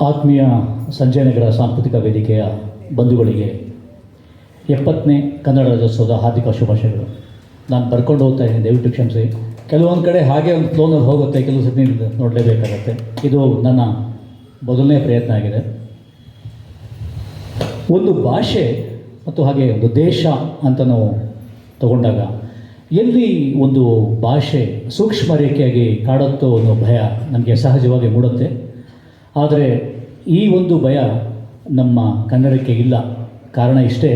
ಆತ್ಮೀಯ ಸಂಜಯನಗರ ಸಾಂಸ್ಕೃತಿಕ ವೇದಿಕೆಯ ಬಂಧುಗಳಿಗೆ 70ನೇ ಕನ್ನಡ ರಾಜ್ಯೋತ್ಸವದ ಹಾರ್ದಿಕ ಶುಭಾಶಯಗಳು. ನಾನು ಬರ್ಕೊಂಡು ಹೋಗ್ತಾ ಇದ್ದೀನಿ, ದಯವಿಟ್ಟು ಕ್ಷಮಿಸಿ. ಕೆಲವೊಂದು ಕಡೆ ಹಾಗೆ ಒಂದು ಫ್ಲೋನಲ್ಲಿ ಹೋಗುತ್ತೆ, ಕೆಲವು ಸತಿ ನೋಡಲೇಬೇಕಾಗತ್ತೆ. ಇದು ನನ್ನ ಮೊದಲನೇ ಪ್ರಯತ್ನ ಆಗಿದೆ. ಒಂದು ಭಾಷೆ ಮತ್ತು ಹಾಗೆ ಒಂದು ದೇಶ ಅಂತ ನಾವು ತಗೊಂಡಾಗ ಎಲ್ಲಿ ಒಂದು ಭಾಷೆ ಸೂಕ್ಷ್ಮ ರೇಖೆಯಾಗಿ ಕಾಡುತ್ತೋ ಅನ್ನೋ ಭಯ ನಮಗೆ ಸಹಜವಾಗಿ ಮೂಡುತ್ತೆ. ಆದರೆ ಈ ಒಂದು ಭಯ ನಮ್ಮ ಕನ್ನಡಕ್ಕೆ ಇಲ್ಲ. ಕಾರಣ ಇಷ್ಟೇ,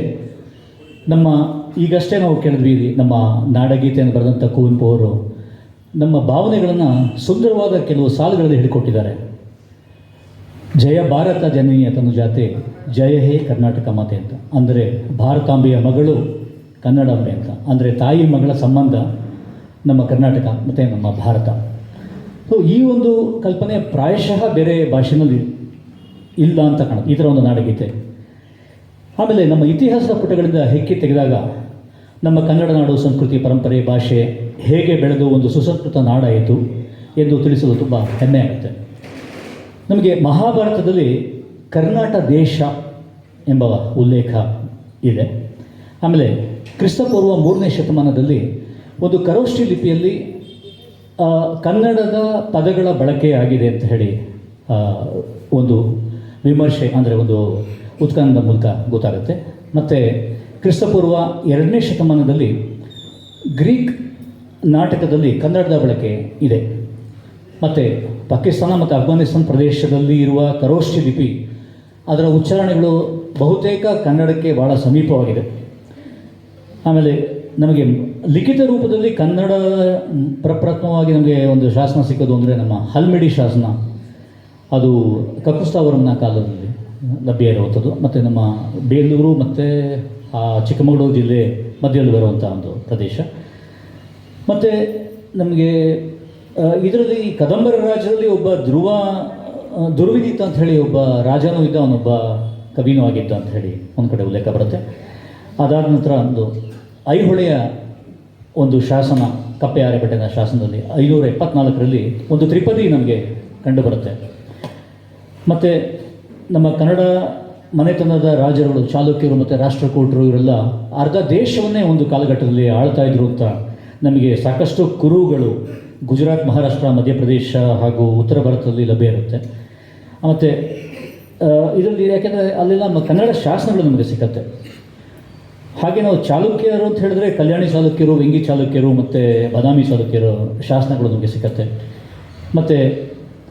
ಈಗಷ್ಟೇ ನಾವು ಕೇಳಿದ್ವಿ, ನಮ್ಮ ನಾಡಗೀತೆಯನ್ನು ಬರೆದಂಥ ಕುವೆಂಪು ಅವರು ನಮ್ಮ ಭಾವನೆಗಳನ್ನು ಸುಂದರವಾದ ಕೆಲವು ಸಾಲುಗಳಲ್ಲಿ ಹಿಡ್ಕೊಟ್ಟಿದ್ದಾರೆ. ಜಯ ಭಾರತ ಜನನೀಯ ತನುಜಾತೆ, ಜಯ ಹೇ ಕರ್ನಾಟಕ ಮಾತೆ ಅಂತ. ಅಂದರೆ ಭಾರತಾಂಬೆಯ ಮಗಳು ಕನ್ನಡಾಂಬೆ ಅಂತ. ಅಂದರೆ ತಾಯಿ ಮಗಳ ಸಂಬಂಧ ನಮ್ಮ ಕರ್ನಾಟಕ ಮತ್ತು ನಮ್ಮ ಭಾರತ. ಸೊ ಈ ಒಂದು ಕಲ್ಪನೆ ಪ್ರಾಯಶಃ ಬೇರೆ ಭಾಷೆಯಲ್ಲಿ ಇಲ್ಲ ಅಂತ ಕಾಣುತ್ತೆ, ಈ ಥರ ಒಂದು ನಾಡಗೀತೆ. ಆಮೇಲೆ ನಮ್ಮ ಇತಿಹಾಸದ ಪುಟಗಳಿಂದ ಹೆಕ್ಕಿ ತೆಗೆದಾಗ ನಮ್ಮ ಕನ್ನಡ ನಾಡು ಸಂಸ್ಕೃತಿ, ಪರಂಪರೆ, ಭಾಷೆ ಹೇಗೆ ಬೆಳೆದು ಒಂದು ಸುಸಂಸ್ಕೃತ ನಾಡಾಯಿತು ಎಂದು ತಿಳಿಸಲು ತುಂಬ ಹೆಮ್ಮೆ ಆಗುತ್ತೆ. ನಮಗೆ ಮಹಾಭಾರತದಲ್ಲಿ ಕರ್ನಾಟ ದೇಶ ಎಂಬ ಉಲ್ಲೇಖ ಇದೆ. ಆಮೇಲೆ ಕ್ರಿಸ್ತಪೂರ್ವ 3ನೇ ಶತಮಾನದಲ್ಲಿ ಒಂದು ಖರೋಷ್ಠಿ ಲಿಪಿಯಲ್ಲಿ ಕನ್ನಡದ ಪದಗಳ ಬಳಕೆ ಆಗಿದೆ ಅಂತ ಹೇಳಿ ಒಂದು ವಿಮರ್ಶೆ, ಅಂದರೆ ಒಂದು ಉತ್ಖನನದ ಮೂಲಕ ಗೊತ್ತಾಗುತ್ತೆ. ಮತ್ತು ಕ್ರಿಸ್ತಪೂರ್ವ 2ನೇ ಶತಮಾನದಲ್ಲಿ ಗ್ರೀಕ್ ನಾಟಕದಲ್ಲಿ ಕನ್ನಡದ ಬಳಕೆ ಇದೆ. ಮತ್ತು ಪಾಕಿಸ್ತಾನ ಮತ್ತು ಅಫ್ಘಾನಿಸ್ತಾನ ಪ್ರದೇಶದಲ್ಲಿ ಇರುವ ಖರೋಷ್ಠಿ ಲಿಪಿ, ಅದರ ಉಚ್ಚಾರಣೆಗಳು ಬಹುತೇಕ ಕನ್ನಡಕ್ಕೆ ಭಾಳ ಸಮೀಪವಾಗಿದೆ. ಆಮೇಲೆ ನಮಗೆ ಲಿಖಿತ ರೂಪದಲ್ಲಿ ಕನ್ನಡ ಪ್ರಪ್ರಥಮವಾಗಿ ನಮಗೆ ಒಂದು ಶಾಸನ ಸಿಕ್ಕೋದು ಅಂದರೆ ನಮ್ಮ ಹಲ್ಮಿಡಿ ಶಾಸನ. ಅದು ಕಕ್ಕುಸ್ತಾವರಮ್ನ ಕಾಲದಲ್ಲಿ ಲಭ್ಯ ಇರುವಂಥದ್ದು. ಮತ್ತು ನಮ್ಮ ಬೇಲೂರು ಮತ್ತು ಚಿಕ್ಕಮಗಳೂರು ಜಿಲ್ಲೆ ಮಧ್ಯದಲ್ಲಿ ಬರುವಂಥ ಒಂದು ಪ್ರದೇಶ. ಮತ್ತು ನಮಗೆ ಇದರಲ್ಲಿ ಕದಂಬರ ರಾಜ್ಯದಲ್ಲಿ ಒಬ್ಬ ದುರ್ವಿದಿತ ಅಂತ ಹೇಳಿ ಒಬ್ಬ ರಾಜನೂ ಇದ್ದ, ಅವನೊಬ್ಬ ಕವಿನೂ ಆಗಿದ್ದ ಅಂತ ಹೇಳಿ ಒಂದು ಕಡೆ ಉಲ್ಲೇಖ ಬರುತ್ತೆ. ಅದಾದ ನಂತರ ಒಂದು ಐಹೊಳೆಯ ಒಂದು ಶಾಸನ, ಕಪ್ಪೆ ಆರೆಬೆಟ್ಟನ ಶಾಸನದಲ್ಲಿ 574ರಲ್ಲಿ ಒಂದು ತ್ರಿಪದಿ ನಮಗೆ ಕಂಡುಬರುತ್ತೆ. ಮತ್ತು ನಮ್ಮ ಕನ್ನಡ ಮನೆತನದ ರಾಜರುಗಳು, ಚಾಲುಕ್ಯರು ಮತ್ತು ರಾಷ್ಟ್ರಕೂಟರು, ಇವರೆಲ್ಲ ಅರ್ಧ ದೇಶವನ್ನೇ ಒಂದು ಕಾಲಘಟ್ಟದಲ್ಲಿ ಆಳ್ತಾ ಇದ್ರು ಅಂತ ನಮಗೆ ಸಾಕಷ್ಟು ಕುರುಹುಗಳು ಗುಜರಾತ್, ಮಹಾರಾಷ್ಟ್ರ, ಮಧ್ಯಪ್ರದೇಶ ಹಾಗೂ ಉತ್ತರ ಭಾರತದಲ್ಲಿ ಲಭ್ಯ ಇರುತ್ತೆ. ಮತ್ತು ಇದರಲ್ಲಿ ಯಾಕೆಂದರೆ ಅಲ್ಲೆಲ್ಲ ನಮ್ಮ ಕನ್ನಡ ಶಾಸನಗಳು ನಮಗೆ ಸಿಕ್ಕತ್ತೆ. ಹಾಗೆ ನಾವು ಚಾಲುಕ್ಯರು ಅಂತ ಹೇಳಿದ್ರೆ ಕಲ್ಯಾಣಿ ಚಾಲುಕ್ಯರು, ವೆಂಗಿ ಚಾಲುಕ್ಯರು ಮತ್ತು ಬಾದಾಮಿ ಚಾಲುಕ್ಯರು ಶಾಸನಗಳು ನಮಗೆ ಸಿಕ್ಕತ್ತೆ. ಮತ್ತು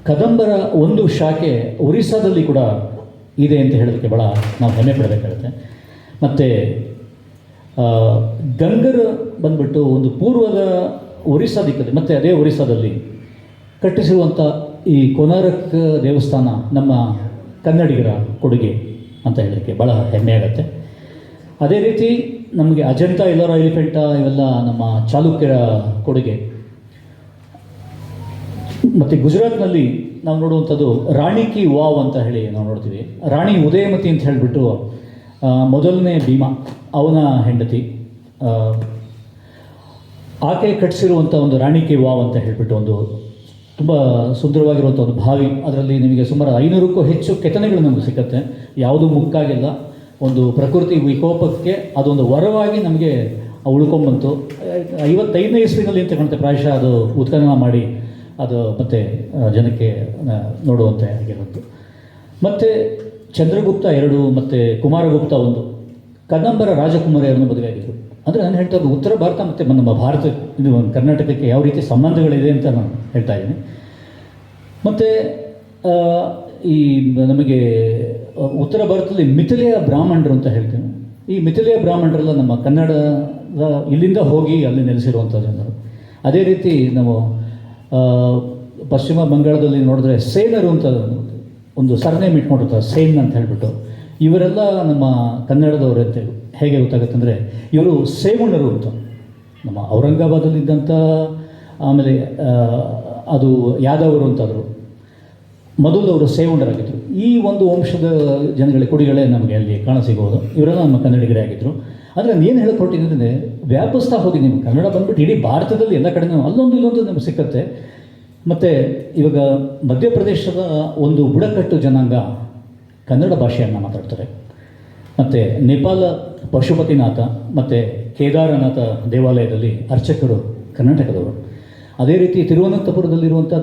ಕದಂಬರ ಒಂದು ಶಾಖೆ ಒರಿಸ್ಸಾದಲ್ಲಿ ಕೂಡ ಇದೆ ಅಂತ ಹೇಳೋದಕ್ಕೆ ಭಾಳ ನಾವು ಹೆಮ್ಮೆ ಪಡಬೇಕಾಗುತ್ತೆ. ಮತ್ತು ಗಂಗರು ಬಂದ್ಬಿಟ್ಟು ಒಂದು ಪೂರ್ವದ ಒರಿಸ್ಸಾ ದಿಕ್ಕಲ್ಲಿ, ಮತ್ತು ಅದೇ ಒರಿಸ್ಸಾದಲ್ಲಿ ಕಟ್ಟಿಸಿರುವಂಥ ಈ ಕೋನಾರಕ್ ದೇವಸ್ಥಾನ ನಮ್ಮ ಕನ್ನಡಿಗರ ಕೊಡುಗೆ ಅಂತ ಹೇಳೋದಕ್ಕೆ ಭಾಳ ಹೆಮ್ಮೆ ಆಗುತ್ತೆ. ಅದೇ ರೀತಿ ನಮಗೆ ಅಜಂತಾ, ಎಲ್ಲೋರಾ, ಎಲಿಫೆಂಟಾ ಇವೆಲ್ಲ ನಮ್ಮ ಚಾಲುಕ್ಯರ ಕೊಡುಗೆ. ಮತ್ತು ಗುಜರಾತ್ನಲ್ಲಿ ನಾವು ನೋಡುವಂಥದ್ದು ರಾಣಿ ಕಿ ವಾವ್ ಅಂತ ಹೇಳಿ ನಾವು ನೋಡ್ತೀವಿ. ರಾಣಿ ಉದಯಮತಿ ಅಂತ ಹೇಳಿಬಿಟ್ಟು ಮೊದಲನೇ ಭೀಮ ಅವನ ಹೆಂಡತಿ, ಆಕೆ ಕಟ್ಟಿಸಿರುವಂಥ ಒಂದು ರಾಣಿ ಕಿ ವಾವ್ ಅಂತ ಹೇಳಿಬಿಟ್ಟು ಒಂದು ತುಂಬ ಸುಂದರವಾಗಿರುವಂಥ ಒಂದು ಬಾವಿ. ಅದರಲ್ಲಿ ನಿಮಗೆ ಸುಮಾರು 500ಕ್ಕೂ ಹೆಚ್ಚು ಕೆತ್ತನೆಗಳು ನಮಗೆ ಸಿಕ್ಕತ್ತೆ. ಯಾವುದೂ ಮುಕ್ಕಾಗಿಲ್ಲ. ಒಂದು ಪ್ರಕೃತಿ ವಿಕೋಪಕ್ಕೆ ಅದೊಂದು ವರವಾಗಿ ನಮಗೆ ಉಳ್ಕೊಂಬಂತು. 55ನೇ ಇಸ್ವಿನಲ್ಲಿ ಅಂತ ಕಾಣುತ್ತೆ ಪ್ರಾಯಶಃ ಅದು ಉತ್ಖನನ ಮಾಡಿ ಅದು ಮತ್ತೆ ಜನಕ್ಕೆ ನೋಡುವಂತೆ ಆಗಿರೋದು. ಮತ್ತು ಚಂದ್ರಗುಪ್ತ 2 ಮತ್ತು ಕುಮಾರಗುಪ್ತ 1 ಕದಂಬರ ರಾಜಕುಮಾರಿಯರನ್ನು ಮದುವೆಯಾಗಿದ್ದರು. ಅಂದರೆ ನಾನು ಹೇಳ್ತಾ ಇದ್ದು ಉತ್ತರ ಭಾರತ ಮತ್ತು ನಮ್ಮ ಭಾರತ, ಇದು ಕರ್ನಾಟಕಕ್ಕೆ ಯಾವ ರೀತಿ ಸಂಬಂಧಗಳಿದೆ ಅಂತ ನಾನು ಹೇಳ್ತಾ ಇದ್ದೀನಿ. ಮತ್ತು ಈ ನಮಗೆ ಉತ್ತರ ಭಾರತದಲ್ಲಿ ಮಿಥಿಲೆಯ ಬ್ರಾಹ್ಮಣರು ಅಂತ ಹೇಳ್ತೀನಿ. ಈ ಮಿಥಿಲೆಯ ಬ್ರಾಹ್ಮಣರೆಲ್ಲ ನಮ್ಮ ಕನ್ನಡದ ಇಲ್ಲಿಂದ ಹೋಗಿ ಅಲ್ಲಿ ನೆಲೆಸಿರುವಂಥ ಜನರು. ಅದೇ ರೀತಿ ನಾವು ಪಶ್ಚಿಮ ಬಂಗಾಳದಲ್ಲಿ ನೋಡಿದ್ರೆ ಸೇನರು ಅಂತ ಒಂದು ಸರ್ನೇಮ್ ಇಟ್ಕೊಂಡಿರ್ತಾರೆ, ಸೇನ್ ಅಂತ ಹೇಳಿಬಿಟ್ಟು. ಇವರೆಲ್ಲ ನಮ್ಮ ಕನ್ನಡದವರು ಅಂತ ಹೇಗೆ ಗೊತ್ತಾಗುತ್ತೆ ಅಂದರೆ ಇವರು ಸೇವಣ್ಣರು ಅಂತ. ನಮ್ಮ ಔರಂಗಾಬಾದಲ್ಲಿದ್ದಂಥ, ಆಮೇಲೆ ಅದು ಯಾದವರು ಅಂತಾದರು, ಮೊದಲು ಅವರು ಸೇವಣ್ಣರಾಗಿದ್ದರು. ಈ ಒಂದು ವಂಶದ ಜನಗಳ ಕುಡಿಗಳೇ ನಮಗೆ ಅಲ್ಲಿ ಕಾಣಸಿಗೋದು. ಇವರೆಲ್ಲ ನಮ್ಮ ಕನ್ನಡಿಗರೇ ಆಗಿದ್ದರು. ಅಂದರೆ ನಾನು ಏನು ಹೇಳ್ಕೊಟ್ಟಿದ್ದರೆ ವ್ಯಾಪಿಸ್ತಾ ಹೋಗಿ ನಿಮ್ಮ ಕನ್ನಡ ಬಂದುಬಿಟ್ಟು ಇಡೀ ಭಾರತದಲ್ಲಿ ಎಲ್ಲ ಕಡೆ ಅಲ್ಲೊಂದು ಇಲ್ಲೊಂದು ನಮಗೆ ಸಿಕ್ಕತ್ತೆ. ಮತ್ತು ಇವಾಗ ಮಧ್ಯಪ್ರದೇಶದ ಒಂದು ಬುಡಕಟ್ಟು ಜನಾಂಗ ಕನ್ನಡ ಭಾಷೆಯನ್ನು ಮಾತಾಡ್ತಾರೆ. ಮತ್ತು ನೇಪಾಳ ಪಶುಪತಿನಾಥ ಮತ್ತು ಕೇದಾರನಾಥ ದೇವಾಲಯದಲ್ಲಿ ಅರ್ಚಕರು ಕರ್ನಾಟಕದವರು. ಅದೇ ರೀತಿ ತಿರುವನಂತಪುರದಲ್ಲಿರುವಂಥ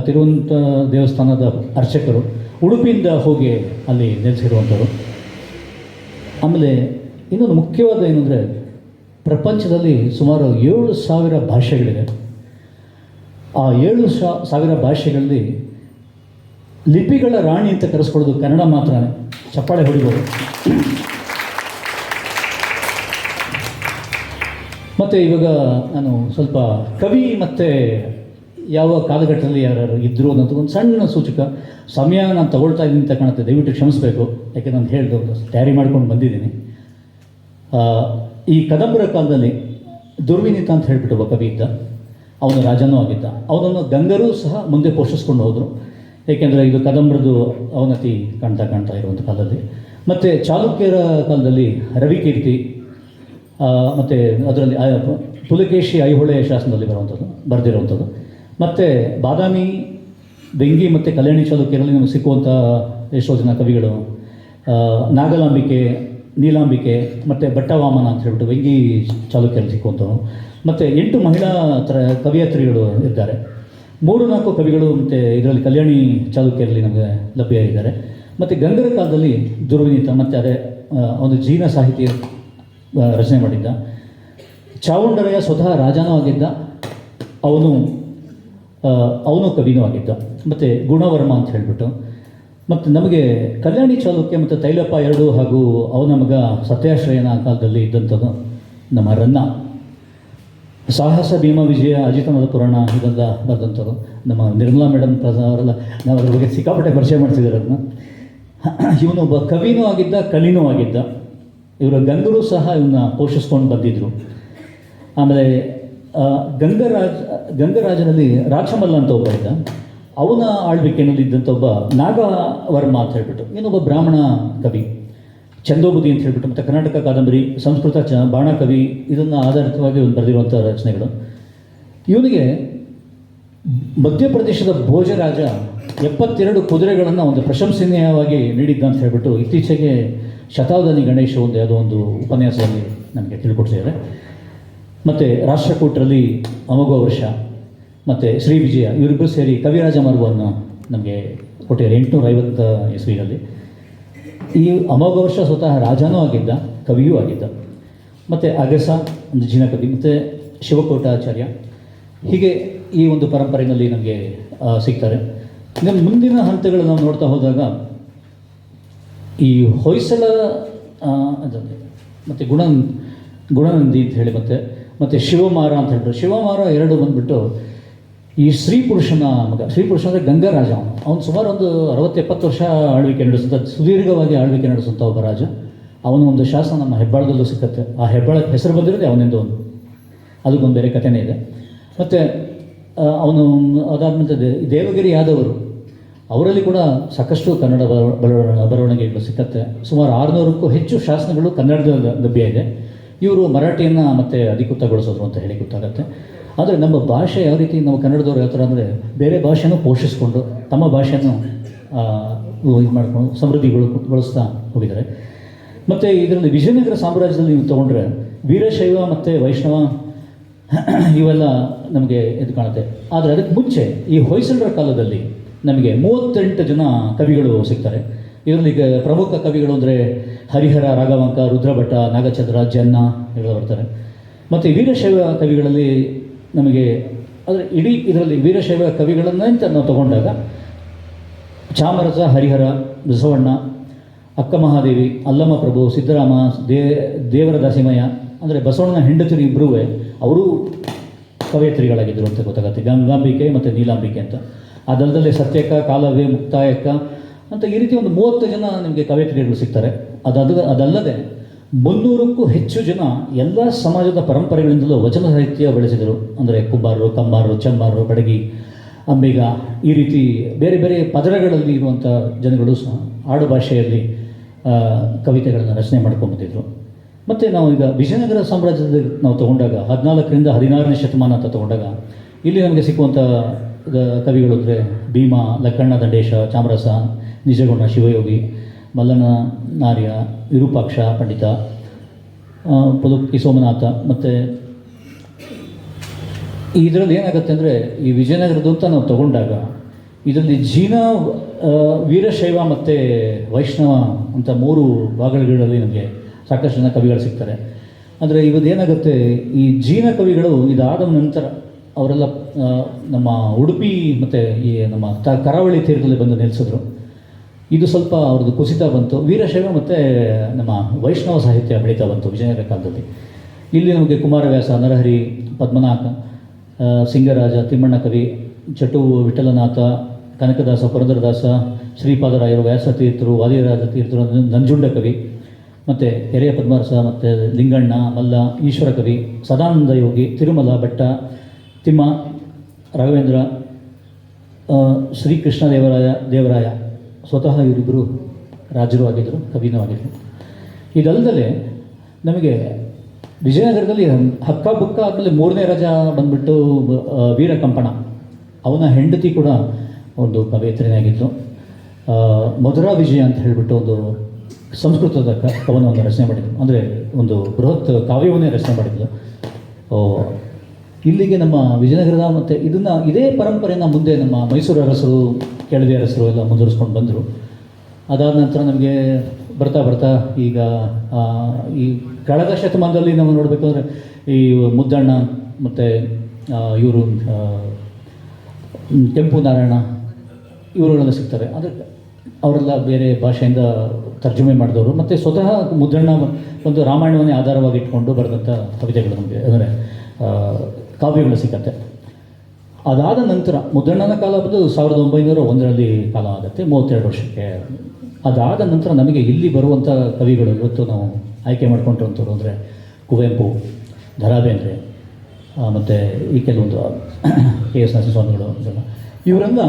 ತಿರುವಂತ ದೇವಸ್ಥಾನದ ಅರ್ಚಕರು ಉಡುಪಿಯಿಂದ ಹೋಗಿ ಅಲ್ಲಿ ನೆಲೆಸಿರುವಂಥವ್ರು. ಆಮೇಲೆ ಇನ್ನೊಂದು ಮುಖ್ಯವಾದ ಏನಂದರೆ, ಪ್ರಪಂಚದಲ್ಲಿ ಸುಮಾರು 7,000 ಭಾಷೆಗಳಿದೆ. ಆ 7,000 ಭಾಷೆಗಳಲ್ಲಿ ಲಿಪಿಗಳ ರಾಣಿ ಅಂತ ಕರೆಸ್ಕೊಳ್ಳೋದು ಕನ್ನಡ ಮಾತ್ರ. ಚಪ್ಪಾಳೆ ಹೊಡಿಬೋದು. ಮತ್ತು ಇವಾಗ ನಾನು ಸ್ವಲ್ಪ ಕವಿ ಮತ್ತು ಯಾವ ಕಾಲಘಟ್ಟದಲ್ಲಿ ಯಾರು ಇದ್ದರು ಅನ್ನೋದು ಒಂದು ಸಣ್ಣ ಸೂಚಕ. ಸಮಯ ನಾನು ತಗೊಳ್ತಾ ಇದ್ದೀನಿ ಅಂತ ಕಾಣುತ್ತೆ, ದಯವಿಟ್ಟು ಕ್ಷಮಿಸಬೇಕು. ಯಾಕೆ ನಾನು ಹೇಳಿದೆ ತಯಾರಿ ಮಾಡ್ಕೊಂಡು ಬಂದಿದ್ದೀನಿ. ಈ ಕದಂಬರ ಕಾಲದಲ್ಲಿ ದುರ್ವಿನೀತ ಅಂತ ಹೇಳಿಬಿಟ್ಟು ಒಬ್ಬ ಕವಿ ಇದ್ದ. ಅವನು ರಾಜನೂ ಆಗಿದ್ದ. ಅವನನ್ನು ಗಂಗರು ಸಹ ಮುಂದೆ ಪೋಷಿಸ್ಕೊಂಡು ಹೋದರು. ಏಕೆಂದರೆ ಇದು ಕದಂಬರದು ಅವನತಿ ಕಾಣ್ತಾ ಇರುವಂಥ ಕಾಲದಲ್ಲಿ. ಮತ್ತು ಚಾಲುಕ್ಯರ ಕಾಲದಲ್ಲಿ ರವಿಕೀರ್ತಿ ಮತ್ತು ಅದರಲ್ಲಿ ಪುಲಕೇಶಿ ಐಹೊಳೆ ಶಾಸನದಲ್ಲಿ ಬರೆದಿರುವಂಥದ್ದು. ಮತ್ತು ಬಾದಾಮಿ, ಬೆಂಗಿ ಮತ್ತು ಕಲ್ಯಾಣಿ ಚಾಲುಕ್ಯರಲ್ಲಿ ನಮಗೆ ಸಿಕ್ಕುವಂಥ ಎಷ್ಟೋ ಜನ ಕವಿಗಳು, ನಾಗಲಾಂಬಿಕೆ, ನೀಲಾಂಬಿಕೆ ಮತ್ತು ಭಟ್ಟವಾಮನ ಅಂತ ಹೇಳ್ಬಿಟ್ಟು ಬೆಂಗಿ ಚಾಲುಕ್ಯರಲ್ಲಿ ಸಿಕ್ಕುವಂಥವು. ಮತ್ತು 8 ಮಹಿಳಾ ಕವಿಯತ್ರಿಗಳು ಇದ್ದಾರೆ. 3-4 ಕವಿಗಳು ಮತ್ತು ಇದರಲ್ಲಿ ಕಲ್ಯಾಣಿ ಚಾಲುಕ್ಯರಲ್ಲಿ ನಮಗೆ ಲಭ್ಯ ಇದ್ದಾರೆ. ಮತ್ತು ಗಂಗರ ಕಾಲದಲ್ಲಿ ದುರ್ವಿನೀತ ಮತ್ತು ಅದೇ ಒಂದು ಜೀನ ಸಾಹಿತಿ ರಚನೆ ಮಾಡಿದ್ದ. ಚಾವುಂಡರೆಯ ಸ್ವತಃ ರಾಜನೂ ಆಗಿದ್ದ, ಅವನು ಕವಿನೂ ಆಗಿದ್ದ. ಮತ್ತು ಗುಣವರ್ಮ ಅಂತ ಹೇಳಿಬಿಟ್ಟು. ಮತ್ತು ನಮಗೆ ಕಲ್ಯಾಣಿ ಚಾಲುಕ್ಯ ಮತ್ತು ತೈಲಪ್ಪ ಎರಡು ಹಾಗೂ ಅವನ ಮಗ ಸತ್ಯಾಶ್ರಯನ ಕಾಲದಲ್ಲಿ ಇದ್ದಂಥದ್ದು ನಮ್ಮ ರನ್ನ. ಸಾಹಸ ಭೀಮ ವಿಜಯ, ಅಜಿತನದ ಪುರಾಣ ಇದೆಲ್ಲ ಬರೆದಂಥವ್ರು ನಮ್ಮ ನಿರ್ಮಲಾ ಮೇಡಮ್ ಅವರೆಲ್ಲ ನಾವು ಅದ್ರ ಬಗ್ಗೆ ಸಿಕ್ಕಾಪಟ್ಟೆ ಪರಿಚಯ ಮಾಡ್ತಿದ್ದಾರೆ ಅದನ್ನ. ಇವನು ಒಬ್ಬ ಕವಿನೂ ಆಗಿದ್ದ, ಕಲಿನೂ ಆಗಿದ್ದ. ಇವರ ಗಂಗರು ಸಹ ಇವನ್ನ ಪೋಷಿಸ್ಕೊಂಡು ಬಂದಿದ್ದರು. ಆಮೇಲೆ ಗಂಗರಾಜನಲ್ಲಿ ರಾಚಮಲ್ಲ ಅಂತ ಒಬ್ಬ ಇದ್ದ. ಅವನ ಆಳ್ವಿಕೆಯಲ್ಲಿ ಇದ್ದಂಥ ಒಬ್ಬ ನಾಗವರ್ಮ ಅಂತ ಹೇಳ್ಬಿಟ್ಟು ಇನ್ನೊಬ್ಬ ಬ್ರಾಹ್ಮಣ ಕವಿ, ಚಂದೋಬುದಿ ಅಂತ ಹೇಳ್ಬಿಟ್ಟು. ಮತ್ತು ಕರ್ನಾಟಕ ಕಾದಂಬರಿ, ಸಂಸ್ಕೃತ ಬಾಣ ಕವಿ, ಇದನ್ನು ಆಧಾರಿತವಾಗಿ ಒಂದು ಬರೆದಿರುವಂಥ ರಚನೆಗಳು. ಇವನಿಗೆ ಮಧ್ಯಪ್ರದೇಶದ ಭೋಜರಾಜ 72 ಕುದುರೆಗಳನ್ನು ಒಂದು ಪ್ರಶಂಸನೀಯವಾಗಿ ನೀಡಿದ್ದ ಅಂತ ಹೇಳ್ಬಿಟ್ಟು ಇತ್ತೀಚೆಗೆ ಶತಾವಧಾನಿ ಗಣೇಶ ಯಾವುದೋ ಒಂದು ಉಪನ್ಯಾಸದಲ್ಲಿ ನಮಗೆ ತಿಳ್ಕೊಡ್ತಿದ್ದಾರೆ. ಮತ್ತು ರಾಷ್ಟ್ರಕೂಟರಲ್ಲಿ ಅಮೋಘ ವರ್ಷ ಮತ್ತು ಶ್ರೀ ವಿಜಯ ಇವರಿಬ್ಬರು ಸೇರಿ ಕವಿರಾಜ ಮಾರ್ಗವನ್ನು ನಮಗೆ ಕೊಟ್ಟಿದ್ದಾರೆ 850 ಇಸ್ವಿಯಲ್ಲಿ. ಈ ಅಮೋಘ ವರ್ಷ ಸ್ವತಃ ರಾಜನೂ ಆಗಿದ್ದ, ಕವಿಯೂ ಆಗಿದ್ದ. ಮತ್ತು ಅಗಸ ಒಂದು ಜಿನ ಕವಿ ಮತ್ತು ಶಿವಕೋಟಾಚಾರ್ಯ, ಹೀಗೆ ಈ ಒಂದು ಪರಂಪರೆಯಲ್ಲಿ ನಮಗೆ ಸಿಗ್ತಾರೆ. ನಮ್ಮ ಮುಂದಿನ ಹಂತಗಳು ನಾವು ನೋಡ್ತಾ ಹೋದಾಗ ಈ ಹೊಯ್ಸಳ ಮತ್ತು ಗುಣನಂದಿ ಅಂತ ಹೇಳಿ ಮತ್ತು ಶಿವಮಾರ ಅಂತ ಹೇಳ್ಬಿಟ್ಟು, ಶಿವಮಾರ ಎರಡು ಬಂದುಬಿಟ್ಟು ಈ ಸ್ತ್ರೀ ಪುರುಷನ ಮಗ. ಸ್ತ್ರೀ ಪುರುಷ ಅಂದರೆ ಗಂಗರಾಜ. ಅವನು ಸುಮಾರು ಒಂದು 60-70 ವರ್ಷ ಆಳ್ವಿಕೆ ನಡೆಸುವಂಥ, ಸುದೀರ್ಘವಾಗಿ ಆಳ್ವಿಕೆ ನಡೆಸುವಂಥ ಒಬ್ಬ ರಾಜ. ಅವನು ಒಂದು ಶಾಸನ ನಮ್ಮ ಹೆಬ್ಬಾಳದಲ್ಲೂ ಸಿಕ್ಕತ್ತೆ. ಆ ಹೆಬ್ಬಾಳಕ್ಕೆ ಹೆಸರು ಬಂದಿರೋದೇ ಅವನಿಂದ ಒಂದು, ಅದಕ್ಕೊಂದು ಬೇರೆ ಕಥೆನೇ ಇದೆ. ಮತ್ತು ಅವನು ಅದಾದ್ಮೇಲೆ ದೇವಗಿರಿ ಯಾದವರು, ಅವರಲ್ಲಿ ಕೂಡ ಸಾಕಷ್ಟು ಕನ್ನಡ ಬರವಣಿಗೆಗಳು ಸಿಕ್ಕತ್ತೆ. ಸುಮಾರು 600ಕ್ಕೂ ಹೆಚ್ಚು ಶಾಸನಗಳು ಕನ್ನಡದ ಲಭ್ಯ ಇದೆ. ಇವರು ಮರಾಠಿಯನ್ನು ಮತ್ತೆ ಅಧಿಕೃತಗೊಳಿಸೋದು ಅಂತ ಹೇಳಿ ಗೊತ್ತಾಗತ್ತೆ. ಆದರೆ ನಮ್ಮ ಭಾಷೆ ಯಾವ ರೀತಿ, ನಮ್ಮ ಕನ್ನಡದವ್ರು ಯಾವ ಥರ ಅಂದರೆ ಬೇರೆ ಭಾಷೆನೂ ಪೋಷಿಸ್ಕೊಂಡು ತಮ್ಮ ಭಾಷೆಯನ್ನು ಇದು ಮಾಡ್ಕೊಂಡು ಸಮೃದ್ಧಿಗೊಳಿಸ್ತಾ ಹೋಗಿದ್ದಾರೆ. ಮತ್ತು ಇದರಲ್ಲಿ ವಿಜಯನಗರ ಸಾಮ್ರಾಜ್ಯದಲ್ಲಿ ನೀವು ತೊಗೊಂಡ್ರೆ ವೀರಶೈವ ಮತ್ತು ವೈಷ್ಣವ ಇವೆಲ್ಲ ನಮಗೆ ಇದು ಕಾಣುತ್ತೆ. ಆದರೆ ಅದಕ್ಕೆ ಮುಂಚೆ ಈ ಹೊಯ್ಸಳರ ಕಾಲದಲ್ಲಿ ನಮಗೆ 38 ಜನ ಕವಿಗಳು ಸಿಗ್ತಾರೆ. ಇದರಲ್ಲಿ ಪ್ರಮುಖ ಕವಿಗಳು ಅಂದರೆ ಹರಿಹರ, ರಾಘವಾಂಕ, ರುದ್ರಭಟ, ನಾಗಚಂದ್ರ, ಜನ್ನ ಇವೆಲ್ಲ ಬರ್ತಾರೆ. ಮತ್ತು ವೀರಶೈವ ಕವಿಗಳಲ್ಲಿ ನಮಗೆ ಅಂದರೆ ಇಡೀ ಇದರಲ್ಲಿ ವೀರಶೈವ ಕವಿಗಳನ್ನಂತ ನಾವು ತಗೊಂಡಾಗ ಚಾಮರಸ, ಹರಿಹರ, ಬಸವಣ್ಣ, ಅಕ್ಕ ಮಹಾದೇವಿ, ಅಲ್ಲಮ್ಮ ಪ್ರಭು, ಸಿದ್ದರಾಮ, ದೇವರ ದಾಸಿಮಯ್ಯ ಅಂದರೆ ಬಸವಣ್ಣನ ಹೆಂಡತಿರು ಇಬ್ಬರೂ ಅವರು ಕವಯತ್ರಿಗಳಾಗಿದ್ದರು ಅಂತ ಗೊತ್ತಾಗುತ್ತೆ. ಗಂಗಾಂಬಿಕೆ ಮತ್ತು ನೀಲಾಂಬಿಕೆ ಅಂತ. ಅದಲ್ಲದೆ ಸತ್ಯಕ್ಕ, ಕಾಲವ್ಯ, ಮುಕ್ತಾಯಕ್ಕ ಅಂತ ಈ ರೀತಿ ಒಂದು 30 ಜನ ನಿಮಗೆ ಕವಯತ್ರಿಗಳು ಸಿಗ್ತಾರೆ. ಅದಲ್ಲದೆ 300ಕ್ಕೂ ಹೆಚ್ಚು ಜನ ಎಲ್ಲ ಸಮಾಜದ ಪರಂಪರೆಗಳಿಂದಲೂ ವಚನ ಸಾಹಿತ್ಯ ಬೆಳೆಸಿದರು. ಅಂದರೆ ಕುಂಬಾರರು, ಕಂಬಾರರು, ಚಮ್ಮಾರರು, ಬಡಗಿ, ಅಂಬಿಗ, ಈ ರೀತಿ ಬೇರೆ ಬೇರೆ ಪದರಗಳಲ್ಲಿ ಇರುವಂಥ ಜನಗಳು ಸಹ ಆಡು ಭಾಷೆಯಲ್ಲಿ ಕವಿತೆಗಳನ್ನು ರಚನೆ ಮಾಡ್ಕೊಂಡ್ಬಂದಿದ್ರು. ಮತ್ತು ನಾವು ಈಗ ವಿಜಯನಗರ ಸಾಮ್ರಾಜ್ಯದಲ್ಲಿ ನಾವು ತೊಗೊಂಡಾಗ 14ರಿಂದ 16ನೇ ಶತಮಾನ ಅಂತ ತೊಗೊಂಡಾಗ ಇಲ್ಲಿ ನಮಗೆ ಸಿಕ್ಕುವಂಥ ಕವಿಗಳು ಅಂದರೆ ಭೀಮ, ಲಕ್ಕಣ್ಣ ದಂಡೇಶ, ಚಾಮರಸ, ನಿಜಗುಣ, ಶಿವಯೋಗಿ, ಮಲ್ಲನ ನಾರ್ಯ, ವಿರೂಪಾಕ್ಷ ಪಂಡಿತ, ಪುಲುಕ್ಕಿ ಸೋಮನಾಥ. ಮತ್ತು ಇದರಲ್ಲಿ ಏನಾಗುತ್ತೆ ಅಂದರೆ ಈ ವಿಜಯನಗರದ್ದು ಅಂತ ನಾವು ತಗೊಂಡಾಗ ಇದರಲ್ಲಿ ಜೀನ, ವೀರಶೈವ ಮತ್ತು ವೈಷ್ಣವ ಅಂತ 3 ಭಾಗಗಳಲ್ಲಿ ನಮಗೆ ಸಾಕಷ್ಟು ಜನ ಕವಿಗಳು ಸಿಗ್ತಾರೆ. ಅಂದರೆ ಇವತ್ತು ಏನಾಗುತ್ತೆ, ಈ ಜೀನ ಕವಿಗಳು ಇದಾದ ನಂತರ ಅವರೆಲ್ಲ ನಮ್ಮ ಉಡುಪಿ ಮತ್ತು ಈ ನಮ್ಮ ಕರಾವಳಿ ತೀರದಲ್ಲಿ ಬಂದು ನೆಲೆಸಿದ್ರು. ಇದು ಸ್ವಲ್ಪ ಅವ್ರದ್ದು ಕುಸಿತ ಬಂತು. ವೀರಶೈವ ಮತ್ತು ನಮ್ಮ ವೈಷ್ಣವ ಸಾಹಿತ್ಯ ಬೆಳೀತಾ ಬಂತು ವಿಜಯನಗರ ಕಾಲದಲ್ಲಿ. ಇಲ್ಲಿ ನಮಗೆ ಕುಮಾರವ್ಯಾಸ, ನರಹರಿ, ಪದ್ಮನಾಥ, ಸಿಂಗರಾಜ, ತಿಮ್ಮಣ್ಣ ಕವಿ, ಚಟು ವಿಠಲನಾಥ, ಕನಕದಾಸ, ಪುರಂದರದಾಸ, ಶ್ರೀಪಾದರಾಯರು, ವ್ಯಾಸತೀರ್ಥರು, ವಾದಿರಾಜ ತೀರ್ಥರು, ನಂಜುಂಡ ಕವಿ, ಮತ್ತು ಕೆರೆಯ ಪದ್ಮರಸ, ಮತ್ತು ಲಿಂಗಣ್ಣ, ಮಲ್ಲ, ಈಶ್ವರ ಕವಿ, ಸದಾನಂದ ಯೋಗಿ, ತಿರುಮಲ ಭಟ್ಟ, ತಿಮ್ಮ, ರಾಘವೇಂದ್ರ, ಶ್ರೀಕೃಷ್ಣ ದೇವರಾಯ ಸ್ವತಃ ಇವರಿಬ್ಬರು ರಾಜರು ಆಗಿದ್ದರು, ಕವಿನೂ ಆಗಿದ್ದರು. ಇದಲ್ಲದೆ ನಮಗೆ ವಿಜಯನಗರದಲ್ಲಿ ಹಕ್ಕ ಆದಮೇಲೆ 3ನೇ ರಾಜ ಬಂದುಬಿಟ್ಟು ವೀರಕಂಪಣ, ಅವನ ಹೆಂಡತಿ ಕೂಡ ಒಂದು ಕವಯಿತ್ರಿನೇ ಆಗಿದ್ದು. ಮಧುರಾ ವಿಜಯ ಅಂತ ಹೇಳಿಬಿಟ್ಟು ಒಂದು ಸಂಸ್ಕೃತದ ಕವನವನ್ನು ರಚನೆ ಮಾಡಿದ್ರು, ಅಂದರೆ ಒಂದು ಬೃಹತ್ ಕಾವ್ಯವನ್ನೇ ರಚನೆ ಮಾಡಿದ್ರು. ಇಲ್ಲಿಗೆ ನಮ್ಮ ವಿಜಯನಗರದ ಮತ್ತು ಇದೇ ಪರಂಪರೆಯನ್ನು ಮುಂದೆ ನಮ್ಮ ಮೈಸೂರು ಅರಸರು, ಕೆಳದಿ ಅರಸರು ಎಲ್ಲ ಮುಂದುವರಿಸ್ಕೊಂಡು ಬಂದರು. ಅದಾದ ನಂತರ ನಮಗೆ ಬರ್ತಾ ಈಗ ಈ ಕಳೆದ ಶತಮಾನದಲ್ಲಿ ನಾವು ನೋಡಬೇಕಾದ್ರೆ ಈ ಮುದ್ದಣ್ಣ ಮತ್ತು ಇವರು ಕೆಂಪು ನಾರಾಯಣ ಇವರುಗಳೆಲ್ಲ ಸಿಗ್ತಾರೆ. ಆದರೆ ಅವರೆಲ್ಲ ಬೇರೆ ಭಾಷೆಯಿಂದ ತರ್ಜುಮೆ ಮಾಡಿದವರು. ಮತ್ತು ಸ್ವತಃ ಮುದ್ದಣ್ಣ ಒಂದು ರಾಮಾಯಣವನ್ನೇ ಆಧಾರವಾಗಿ ಇಟ್ಕೊಂಡು ಬರೆದಂಥ ಕವಿತೆಗಳು ನಮಗೆ, ಅಂದರೆ ಕಾವ್ಯಗಳು ಸಿಕ್ಕತ್ತೆ. ಅದಾದ ನಂತರ ಮುದ್ದಣ್ಣನ ಕಾಲ ಬಂದು 1901ರಲ್ಲಿ ಕಾಲ ಆಗುತ್ತೆ, 32 ವರ್ಷಕ್ಕೆ. ಅದಾದ ನಂತರ ನಮಗೆ ಇಲ್ಲಿ ಬರುವಂಥ ಕವಿಗಳು ಇವತ್ತು ನಾವು ಆಯ್ಕೆ ಮಾಡ್ಕೊಂಡಿರುವಂಥವ್ರು ಅಂದರೆ ಕುವೆಂಪು, ದ ರಾ ಬೇಂದ್ರೆ, ಮತ್ತು ಈ ಕೆಲವೊಂದು KS ನರಸಿಂಹಸ್ವಾಮಿಗಳು ಇದೆಲ್ಲ, ಇವರೆಲ್ಲ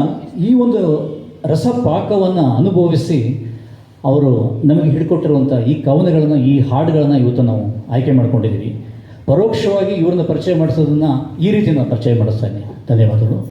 ಈ ಒಂದು ರಸಪಾಕವನ್ನು ಅನುಭವಿಸಿ ಅವರು ನಮಗೆ ಹಿಡ್ಕೊಟ್ಟಿರುವಂಥ ಈ ಕವನಗಳನ್ನು, ಈ ಹಾಡುಗಳನ್ನು ಇವತ್ತು ನಾವು ಆಯ್ಕೆ ಮಾಡ್ಕೊಂಡಿದ್ದೀವಿ. ಪರೋಕ್ಷವಾಗಿ ಇವ್ರನ್ನ ಪರಿಚಯ ಮಾಡಿಸೋದನ್ನು ಈ ರೀತಿ ನಾನು ಪರಿಚಯ ಮಾಡಿಸ್ತಾ ಇದ್ದೀನಿ. ಧನ್ಯವಾದಗಳು.